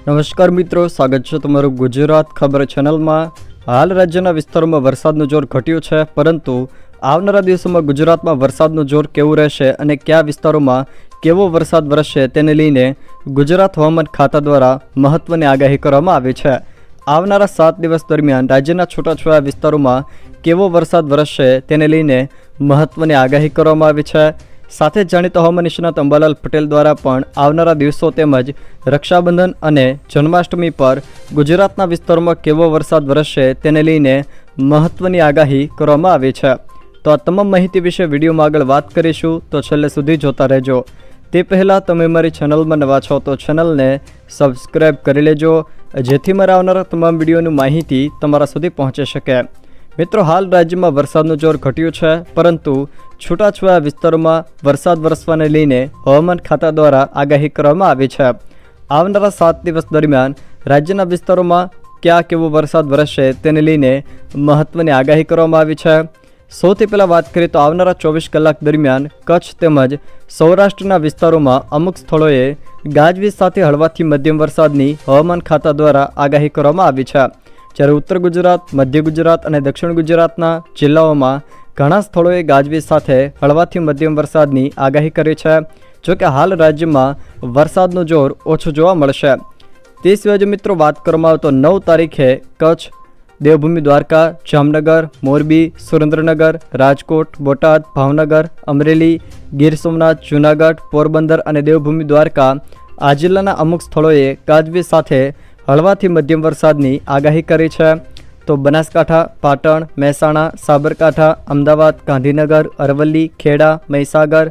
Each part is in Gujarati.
નમસ્કાર મિત્રો, સ્વાગત છે તમારું ગુજરાત ખબર ચેનલમાં। હાલ રાજ્યના વિસ્તારોમાં વરસાદનું જોર ઘટ્યું છે, પરંતુ આવનારા દિવસોમાં ગુજરાતમાં વરસાદનું જોર કેવું રહેશે અને કયા વિસ્તારોમાં કેવો વરસાદ વરસશે તેને લઈને ગુજરાત હવામાન ખાતા દ્વારા મહત્વની આગાહી કરવામાં આવી છે। આવનારા 7 દિવસ દરમિયાન રાજ્યના છૂટાછવાયા વિસ્તારોમાં કેવો વરસાદ વરસશે તેને લઈને મહત્વની આગાહી કરવામાં આવી છે। સાથે જાણીતા હવામાન નિષ્ણાત અંબાલાલ પટેલ દ્વારા પણ આવનારા દિવસો તેમજ રક્ષાબંધન અને જન્માષ્ટમી પર ગુજરાતના વિસ્તારોમાં કેવો વરસાદ વરસશે તેને લઈને મહત્વની આગાહી કરવામાં આવી છે। તો આ તમામ માહિતી વિશે વિડીયોમાં આગળ વાત કરીશું, તો છેલ્લે સુધી જોતા રહેજો। તે પહેલાં તમે મારી ચેનલમાં નવા છો તો ચેનલને સબસ્ક્રાઈબ કરી લેજો, જેથી મારા આવનારા તમામ વિડીયોની માહિતી તમારા સુધી પહોંચી શકે। મિત્રો, હાલ રાજ્યમાં વરસાદનું જોર ઘટ્યું છે, પરંતુ છૂટાછવાયા વિસ્તારોમાં વરસાદ વરસવાને લઈને હવામાન ખાતા દ્વારા આગાહી કરવામાં આવી છે। આવનારા 7 દિવસ દરમિયાન રાજ્યના વિસ્તારોમાં ક્યાં કેવો વરસાદ વરસશે તેને લઈને મહત્વની આગાહી કરવામાં આવી છે। સૌથી પહેલાં વાત કરીએ તો આવનારા 24 કલાક દરમિયાન કચ્છ તેમજ સૌરાષ્ટ્રના વિસ્તારોમાં અમુક સ્થળોએ ગાજવીજ સાથે હળવાથી મધ્યમ વરસાદની હવામાન ખાતા દ્વારા આગાહી કરવામાં આવી છે। જ્યારે ઉત્તર ગુજરાત, મધ્ય ગુજરાત અને દક્ષિણ ગુજરાતના જિલ્લાઓમાં ઘણા સ્થળોએ ગાજવીજ સાથે હળવાથી મધ્યમ વરસાદની આગાહી કરી છે। જોકે હાલ રાજ્યમાં વરસાદનું જોર ઓછું જોવા મળશે। તે સિવાય જો મિત્રો વાત કરવામાં આવે તો 9 તારીખે કચ્છ, દેવભૂમિ દ્વારકા, જામનગર, મોરબી, સુરેન્દ્રનગર, રાજકોટ, બોટાદ, ભાવનગર, અમરેલી, ગીર સોમનાથ, જૂનાગઢ, પોરબંદર અને દેવભૂમિ દ્વારકા આ જિલ્લાના અમુક સ્થળોએ ગાજવીજ સાથે હળવાથી મધ્યમ વરસાદની આગાહી કરી છે। તો બનાસકાંઠા, પાટણ, મહેસાણા, સાબરકાંઠા, અમદાવાદ, ગાંધીનગર, અરવલ્લી, ખેડા, મહીસાગર,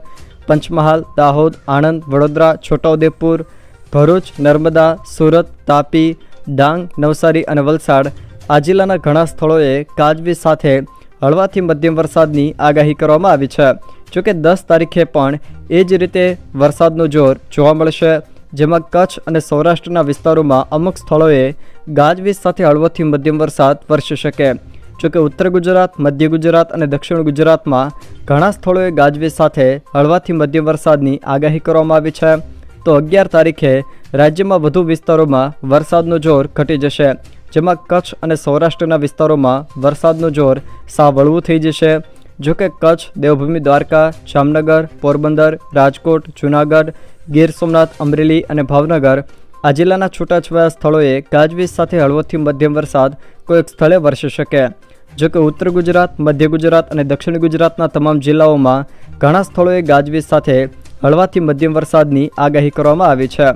પંચમહાલ, દાહોદ, આણંદ, વડોદરા, છોટાઉદેપુર, ભરૂચ, નર્મદા, સુરત, તાપી, ડાંગ, નવસારી અને વલસાડ આ જિલ્લાના ઘણા સ્થળોએ ગાજવીજ સાથે હળવાથી મધ્યમ વરસાદની આગાહી કરવામાં આવી છે। જોકે 10 તારીખે પણ એ જ રીતે વરસાદનું જોર જોવા મળશે, જેમાં કચ્છ અને સૌરાષ્ટ્રના વિસ્તારોમાં અમુક સ્થળોએ ગાજવીજ સાથે હળવોથી મધ્યમ વરસાદ વરસી શકે। જોકે ઉત્તર ગુજરાત, મધ્ય ગુજરાત અને દક્ષિણ ગુજરાતમાં ઘણા સ્થળોએ ગાજવીજ સાથે હળવાથી મધ્યમ વરસાદની આગાહી કરવામાં આવી છે। તો 11 તારીખે રાજ્યમાં વધુ વિસ્તારોમાં વરસાદનું જોર ઘટી જશે, જેમાં કચ્છ અને સૌરાષ્ટ્રના વિસ્તારોમાં વરસાદનું જોર સાવ હળવું થઈ જશે। જોકે કચ્છ, દેવભૂમિ દ્વારકા, જામનગર, પોરબંદર, રાજકોટ, જૂનાગઢ, ગીર સોમનાથ, અમરેલી અને ભાવનગર આ જિલ્લાના છૂટાછવાયા સ્થળોએ ગાજવીજ સાથે હળવોથી મધ્યમ વરસાદ કોઈક સ્થળે વરસી શકે। જોકે ઉત્તર ગુજરાત, મધ્ય ગુજરાત અને દક્ષિણ ગુજરાતના તમામ જિલ્લાઓમાં ઘણા સ્થળોએ ગાજવીજ સાથે હળવાથી મધ્યમ વરસાદની આગાહી કરવામાં આવી છે।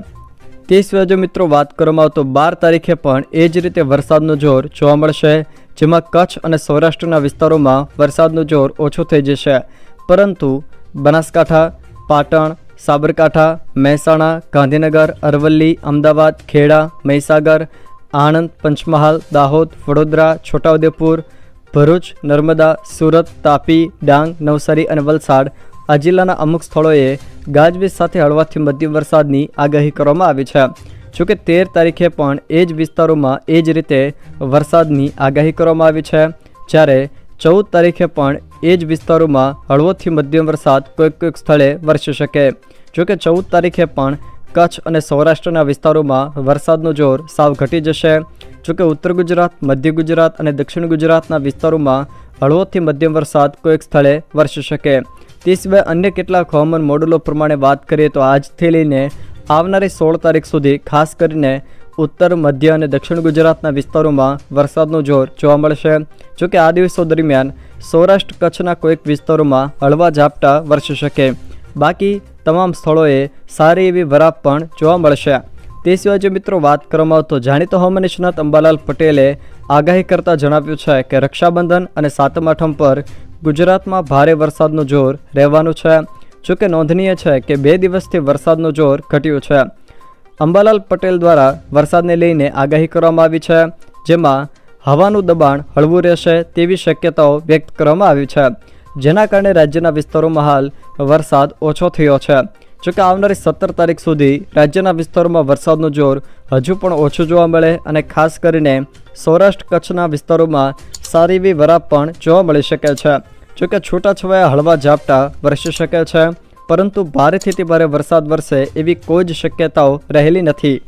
તે સિવાય જો મિત્રો વાત કરવામાં આવે તો 12 તારીખે પણ એ જ રીતે વરસાદનું જોર જોવા મળશે, જેમાં કચ્છ અને સૌરાષ્ટ્રના વિસ્તારોમાં વરસાદનું જોર ઓછું થઈ જશે, પરંતુ બનાસકાંઠા, પાટણ, સાબરકાંઠા, મહેસાણા, ગાંધીનગર, અરવલ્લી, અમદાવાદ, ખેડા, મહીસાગર, આણંદ, પંચમહાલ, દાહોદ, વડોદરા, છોટાઉદેપુર, ભરૂચ, નર્મદા, સુરત, તાપી, ડાંગ, નવસારી અને વલસાડ આ જિલ્લાના અમુક સ્થળોએ ગાજવીજ સાથે હળવાથી મધ્યમ વરસાદની આગાહી કરવામાં આવી છે। જોકે 13 તારીખે પણ એ જ વિસ્તારોમાં એ જ રીતે વરસાદની આગાહી કરવામાં આવી છે, જ્યારે 14 તારીખે પણ એ જ વિસ્તારોમાં હળવોથી મધ્યમ વરસાદ કોઈક સ્થળે વરસી શકે। જોકે 14 તારીખે પણ કચ્છ અને સૌરાષ્ટ્રના વિસ્તારોમાં વરસાદનું જોર સાવ ઘટી જશે। જોકે ઉત્તર ગુજરાત, મધ્ય ગુજરાત અને દક્ષિણ ગુજરાતના વિસ્તારોમાં હળવોથી મધ્યમ વરસાદ કોઈક સ્થળે વરસી શકે। તે સિવાય અન્ય કેટલાક હવામાન મોડેલો પ્રમાણે વાત કરીએ તો આજથી લઈને આવનારી 16 તારીખ સુધી ખાસ કરીને ઉત્તર, મધ્ય અને દક્ષિણ ગુજરાતના વિસ્તારોમાં વરસાદનું જોર જોવા મળશે। જોકે આ દિવસો દરમિયાન સૌરાષ્ટ્ર, કચ્છના કોઈક વિસ્તારોમાં હળવા ઝાપટા વરસી શકે, બાકી તમામ સ્થળોએ સારી એવી વરાપ પણ જોવા મળશે। તે સિવાય જો મિત્રો વાત કરવામાં આવે તો જાણીતા હવામાન નિષ્ણાત અંબાલાલ પટેલે આગાહી કરતાં જણાવ્યું છે કે રક્ષાબંધન અને 7મ આઠમ પર ગુજરાતમાં ભારે વરસાદનું જોર રહેવાનું છે। જોકે નોંધનીય છે કે 2 દિવસથી વરસાદનું જોર ઘટ્યું છે। અંબાલાલ પટેલ દ્વારા વરસાદને લઈને આગાહી કરવામાં આવી છે, જેમાં હવાનું દબાણ હળવું રહેશે તેવી શક્યતાઓ વ્યક્ત કરવામાં આવી છે, જેના કારણે રાજ્યના વિસ્તારોમાં હાલ વરસાદ ઓછો થયો છે। જોકે આવનારી 17 તારીખ સુધી રાજ્યના વિસ્તારોમાં વરસાદનું જોર હજુ પણ ઓછું જોવા મળે અને ખાસ કરીને સૌરાષ્ટ્ર, કચ્છના વિસ્તારોમાં સારી એવી વરાપ પણ જોવા મળી શકે છે। જોકે છૂટાછવાયા હળવા ઝાપટા વરસી શકે છે, પરંતુ ભારેથી ભારે વરસાદ વરસે એવી કોઈ જ શક્યતાઓ રહેલી નથી।